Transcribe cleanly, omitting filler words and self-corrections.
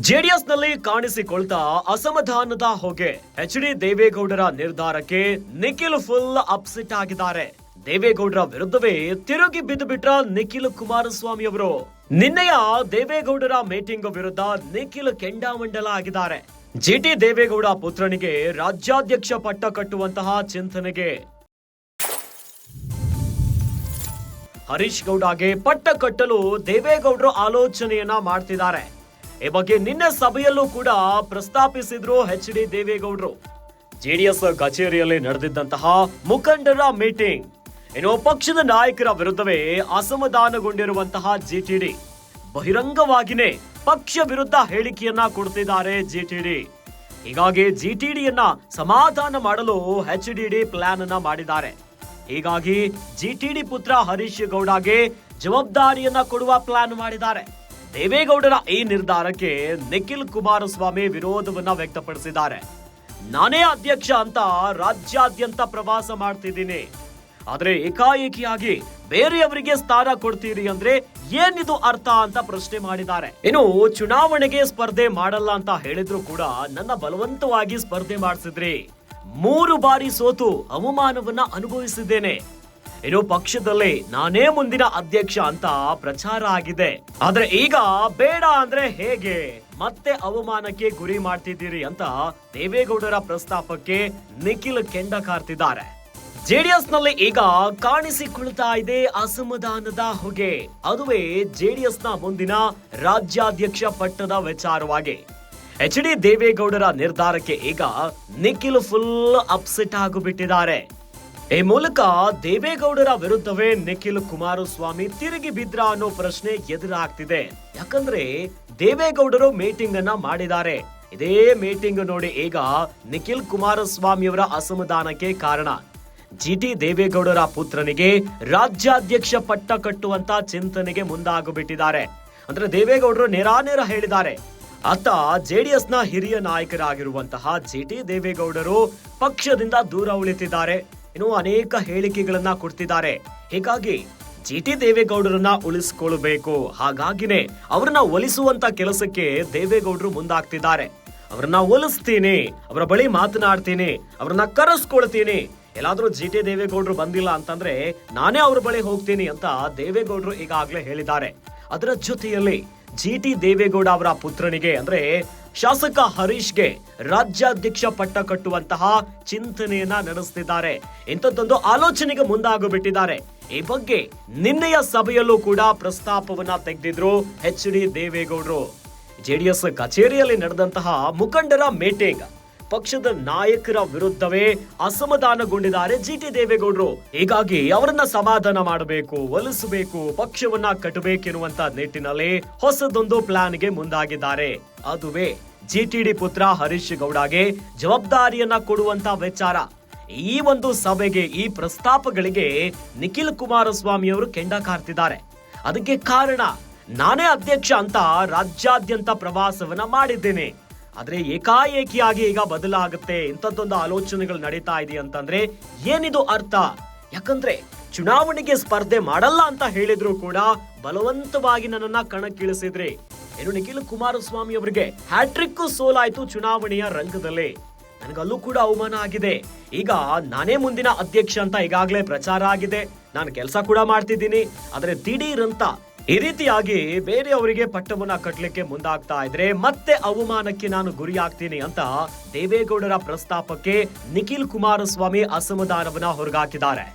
ಜೆಡಿಎಸ್ನಲ್ಲಿ ಕಾಣಿಸಿಕೊಳ್ತಾ ಅಸಮಾಧಾನದ ಹೊಗೆ. ಎಚ್.ಡಿ. ದೇವೇಗೌಡರ ನಿರ್ಧಾರಕ್ಕೆ ನಿಖಿಲ್ ಫುಲ್ ಅಪ್ಸೆಟ್ ಆಗಿದ್ದಾರೆ. ದೇವೇಗೌಡರ ವಿರುದ್ಧವೇ ತಿರುಗಿ ಬಿದ್ದು ಬಿಟ್ರ ನಿಖಿಲ್ ಕುಮಾರಸ್ವಾಮಿ ಅವರು. ನಿನ್ನೆಯ ದೇವೇಗೌಡರ ಮೀಟಿಂಗ್ ವಿರುದ್ಧ ನಿಖಿಲ್ ಕೆಂಡಾಮಂಡಲ ಆಗಿದ್ದಾರೆ. ಜಿ.ಟಿ. ದೇವೇಗೌಡ ಪುತ್ರನಿಗೆ ರಾಜ್ಯಾಧ್ಯಕ್ಷ ಪಟ್ಟ ಕಟ್ಟುವಂತಹ ಚಿಂತನೆಗೆ, ಹರೀಶ್ ಗೌಡಗೆ ಪಟ್ಟ ಕಟ್ಟಲು ದೇವೇಗೌಡರು ಆಲೋಚನೆಯನ್ನ ಮಾಡ್ತಿದ್ದಾರೆ. ಈ ಬಗ್ಗೆ ನಿನ್ನೆ ಸಭೆಯಲ್ಲೂ ಕೂಡ ಪ್ರಸ್ತಾಪಿಸಿದ್ರು ಎಚ್.ಡಿ. ದೇವೇಗೌಡರು. ಜೆಡಿಎಸ್ ಕಚೇರಿಯಲ್ಲಿ ನಡೆದಿದ್ದಂತಹ ಮುಖಂಡರ ಮೀಟಿಂಗ್. ಇನ್ನು ಪಕ್ಷದ ನಾಯಕರ ವಿರುದ್ಧವೇ ಅಸಮಾಧಾನಗೊಂಡಿರುವಂತಹ ಜಿಟಿಡಿ ಬಹಿರಂಗವಾಗಿನೇ ಪಕ್ಷ ವಿರುದ್ಧ ಹೇಳಿಕೆಯನ್ನ ಕೊಡ್ತಿದ್ದಾರೆ ಜಿಟಿಡಿ. ಹೀಗಾಗಿ ಜಿಟಿಡಿಯನ್ನ ಸಮಾಧಾನ ಮಾಡಲು ಎಚ್.ಡಿ. ಪ್ಲಾನ್ ಅನ್ನ ಮಾಡಿದ್ದಾರೆ. ಹೀಗಾಗಿ ಜಿಟಿಡಿ ಪುತ್ರ ಹರೀಶ್ ಗೌಡಗೆ ಜವಾಬ್ದಾರಿಯನ್ನ ಕೊಡುವ ಪ್ಲಾನ್ ಮಾಡಿದ್ದಾರೆ. ದೇವೇಗೌಡರ ಈ ನಿರ್ಧಾರಕ್ಕೆ ನಿಖಿಲ್ ಕುಮಾರಸ್ವಾಮಿ ವಿರೋಧವನ್ನ ವ್ಯಕ್ತಪಡಿಸಿದ್ದಾರೆ. ನಾನೇ ಅಧ್ಯಕ್ಷ ಅಂತ ರಾಜ್ಯಾದ್ಯಂತ ಪ್ರವಾಸ ಮಾಡ್ತಿದ್ದೀನಿ, ಆದ್ರೆ ಏಕಾಏಕಿಯಾಗಿ ಬೇರೆಯವರಿಗೆ ಸ್ಥಾನ ಕೊಡ್ತೀರಿ ಅಂದ್ರೆ ಏನಿದು ಅರ್ಥ ಅಂತ ಪ್ರಶ್ನೆ ಮಾಡಿದ್ದಾರೆ. ಇನ್ನು ಚುನಾವಣೆಗೆ ಸ್ಪರ್ಧೆ ಮಾಡಲ್ಲ ಅಂತ ಹೇಳಿದ್ರು ಕೂಡ ನನ್ನ ಬಲವಂತವಾಗಿ ಸ್ಪರ್ಧೆ ಮಾಡಿಸಿದ್ರಿ. 3 ಬಾರಿ ಸೋತು ಅವಮಾನವನ್ನ ಅನುಭವಿಸಿದ್ದೇನೆ. ಇನ್ನು ಪಕ್ಷದಲ್ಲಿ ನಾನೇ ಮುಂದಿನ ಅಧ್ಯಕ್ಷ ಅಂತ ಪ್ರಚಾರ ಆಗಿದೆ. ಆದ್ರೆ ಈಗ ಬೇಡ ಅಂದ್ರೆ ಹೇಗೆ, ಮತ್ತೆ ಅವಮಾನಕ್ಕೆ ಗುರಿ ಮಾಡ್ತಿದ್ದೀರಿ ಅಂತ ದೇವೇಗೌಡರ ಪ್ರಸ್ತಾಪಕ್ಕೆ ನಿಖಿಲ್ ಕೆಂಡ ಕಾರ್ತಿದ್ದಾರೆ. ಜೆಡಿಎಸ್ ನಲ್ಲಿ ಈಗ ಕಾಣಿಸಿಕೊಳ್ತಾ ಇದೆ ಅಸಮಾಧಾನದ ಹೊಗೆ. ಅದುವೇ ಜೆಡಿಎಸ್ ನ ಮುಂದಿನ ರಾಜ್ಯಾಧ್ಯಕ್ಷ ಪಟ್ಟದ ವಿಚಾರವಾಗಿ. ಎಚ್.ಡಿ. ದೇವೇಗೌಡರ ನಿರ್ಧಾರಕ್ಕೆ ಈಗ ನಿಖಿಲ್ ಫುಲ್ ಅಪ್ಸೆಟ್ ಆಗಿಬಿಟ್ಟಿದ್ದಾರೆ. ಈ ಮೂಲಕ ದೇವೇಗೌಡರ ವಿರುದ್ಧವೇ ನಿಖಿಲ್ ಕುಮಾರಸ್ವಾಮಿ ತಿರುಗಿ ಬಿದ್ರ ಅನ್ನೋ ಪ್ರಶ್ನೆ ಎದುರಾಗ್ತಿದೆ. ಯಾಕಂದ್ರೆ ದೇವೇಗೌಡರು ಮೀಟಿಂಗ್ ಅನ್ನ ಮಾಡಿದ್ದಾರೆ. ಇದೇ ಮೀಟಿಂಗ್ ನೋಡಿ ಈಗ ನಿಖಿಲ್ ಕುಮಾರಸ್ವಾಮಿ ಅವರ ಅಸಮಾಧಾನಕ್ಕೆ ಕಾರಣ. ಜಿ.ಟಿ. ದೇವೇಗೌಡರ ಪುತ್ರನಿಗೆ ರಾಜ್ಯಾಧ್ಯಕ್ಷ ಪಟ್ಟ ಕಟ್ಟುವಂತ ಚಿಂತನೆಗೆ ಮುಂದಾಗಿಬಿಟ್ಟಿದ್ದಾರೆ. ಅಂದ್ರೆ ದೇವೇಗೌಡರು ನೇರಾನೇರ ಹೇಳಿದ್ದಾರೆ. ಅತ್ತ ಜೆಡಿಎಸ್ ನ ಹಿರಿಯ ನಾಯಕರಾಗಿರುವಂತಹ ಜಿ.ಟಿ. ದೇವೇಗೌಡರು ಪಕ್ಷದಿಂದ ದೂರ ಉಳಿತಿದ್ದಾರೆ. ಇನ್ನು ಅನೇಕ ಹೇಳಿಕೆಗಳನ್ನ ಕೊಡ್ತಿದ್ದಾರೆ. ಹೀಗಾಗಿ ಜಿ.ಟಿ. ದೇವೇಗೌಡರನ್ನ ಉಳಿಸಿಕೊಳ್ಳಬೇಕು. ಹಾಗಾಗಿನೇ ಅವರನ್ನ ಒಲಿಸುವಂತ ಕೆಲಸಕ್ಕೆ ದೇವೇಗೌಡರು ಮುಂದಾಗ್ತಿದ್ದಾರೆ. ಅವರನ್ನ ಒಲಿಸ್ತೀನಿ, ಅವರ ಬಳಿ ಮಾತನಾಡ್ತೀನಿ, ಅವರನ್ನ ಕರೆಸ್ಕೊಳ್ತೀನಿ. ಎಲ್ಲಾದ್ರೂ ಜಿ.ಟಿ. ದೇವೇಗೌಡರು ಬಂದಿಲ್ಲ ಅಂತಂದ್ರೆ ನಾನೇ ಅವ್ರ ಬಳಿ ಹೋಗ್ತೀನಿ ಅಂತ ದೇವೇಗೌಡರು ಈಗಾಗಲೇ ಹೇಳಿದ್ದಾರೆ. ಅದರ ಜೊತೆಯಲ್ಲಿ ಜಿ.ಟಿ. ದೇವೇಗೌಡ ಅವರ ಪುತ್ರನಿಗೆ ಅಂದ್ರೆ ಶಾಸಕ ಹರೀಶ್ಗೆ ರಾಜ್ಯಾಧ್ಯಕ್ಷ ಪಟ್ಟ ಕಟ್ಟುವಂತಹ ಚಿಂತನೆಯನ್ನ ನಡೆಸುತ್ತಿದ್ದಾರೆ. ಇಂಥದ್ದೊಂದು ಆಲೋಚನೆಗೆ ಮುಂದಾಗಿಬಿಟ್ಟಿದ್ದಾರೆ. ಈ ಬಗ್ಗೆ ನಿನ್ನೆಯ ಸಭೆಯಲ್ಲೂ ಕೂಡ ಪ್ರಸ್ತಾಪವನ್ನ ತೆಗೆದಿದ್ರು ಎಚ್.ಡಿ. ದೇವೇಗೌಡರು. ಜೆಡಿಎಸ್ ಕಚೇರಿಯಲ್ಲಿ ನಡೆದಂತಹ ಮುಖಂಡರ ಮೀಟಿಂಗ್. ಪಕ್ಷದ ನಾಯಕರ ವಿರುದ್ಧವೇ ಅಸಮಾಧಾನಗೊಂಡಿದ್ದಾರೆ ಜಿ.ಟಿ. ದೇವೇಗೌಡರು. ಹೀಗಾಗಿ ಅವರನ್ನ ಸಮಾಧಾನ ಮಾಡಬೇಕು, ಒಲಿಸಬೇಕು, ಪಕ್ಷವನ್ನ ಕಟ್ಟಬೇಕೆನ್ನುವಂತ ನಿಟ್ಟಿನಲ್ಲಿ ಹೊಸದೊಂದು ಪ್ಲಾನ್ಗೆ ಮುಂದಾಗಿದ್ದಾರೆ. ಅದುವೇ ಜಿಟಿಡಿ ಪುತ್ರ ಹರೀಶ್ ಗೌಡಗೆ ಜವಾಬ್ದಾರಿಯನ್ನ ಕೊಡುವಂತ ವಿಚಾರ. ಈ ಒಂದು ಸಭೆಗೆ, ಈ ಪ್ರಸ್ತಾಪಗಳಿಗೆ ನಿಖಿಲ್ ಕುಮಾರಸ್ವಾಮಿ ಅವರು ಕೆಂಡ ಕಾರ್ತಿದ್ದಾರೆ. ಅದಕ್ಕೆ ಕಾರಣ ನಾನೇ ಅಧ್ಯಕ್ಷ ಅಂತ ರಾಜ್ಯಾದ್ಯಂತ ಪ್ರವಾಸವನ್ನ ಮಾಡಿದ್ದೇನೆ, ಆದ್ರೆ ಏಕಾಏಕಿಯಾಗಿ ಈಗ ಬದಲಾಗುತ್ತೆ. ಇಂಥದ್ದೊಂದು ಆಲೋಚನೆಗಳು ನಡೀತಾ ಇದೆ ಅಂತಂದ್ರೆ ಏನಿದು ಅರ್ಥ? ಯಾಕಂದ್ರೆ ಚುನಾವಣೆಗೆ ಸ್ಪರ್ಧೆ ಮಾಡಲ್ಲ ಅಂತ ಹೇಳಿದ್ರು ಕೂಡ ಬಲವಂತವಾಗಿ ನನ್ನನ್ನ ಕಣಕ್ಕಿಳಿಸಿದ್ರಿ. ಇನ್ನು ನಿಖಿಲ್ ಕುಮಾರಸ್ವಾಮಿ ಅವರಿಗೆ ಹ್ಯಾಟ್ರಿಕ್ ಸೋಲಾಯ್ತು ಚುನಾವಣೆಯ ರಂಗದಲ್ಲಿ. ನನಗಲ್ಲೂ ಕೂಡ ಅವಮಾನ ಆಗಿದೆ. ಈಗ ನಾನೇ ಮುಂದಿನ ಅಧ್ಯಕ್ಷ ಅಂತ ಈಗಾಗಲೇ ಪ್ರಚಾರ ಆಗಿದೆ. ನಾನು ಕೆಲಸ ಕೂಡ ಮಾಡ್ತಿದ್ದೀನಿ. ಆದ್ರೆ ದಿಢೀರ್ ಅಂತ ಈ ರೀತಿಯಾಗಿ ಬೇರೆಯವರಿಗೆ ಪಟ್ಟವನ್ನ ಕಟ್ಟಲಿಕ್ಕೆ ಮುಂದಾಗ್ತಾ ಇದ್ರೆ ಮತ್ತೆ ಅವಮಾನಕ್ಕೆ ನಾನು ಗುರಿ ಆಗ್ತೀನಿ ಅಂತ ದೇವೇಗೌಡರ ಪ್ರಸ್ತಾಪಕ್ಕೆ ನಿಖಿಲ್ ಕುಮಾರಸ್ವಾಮಿ ಅಸಮಾಧಾನವನ್ನ ಹೊರಗಾಕಿದ್ದಾರೆ.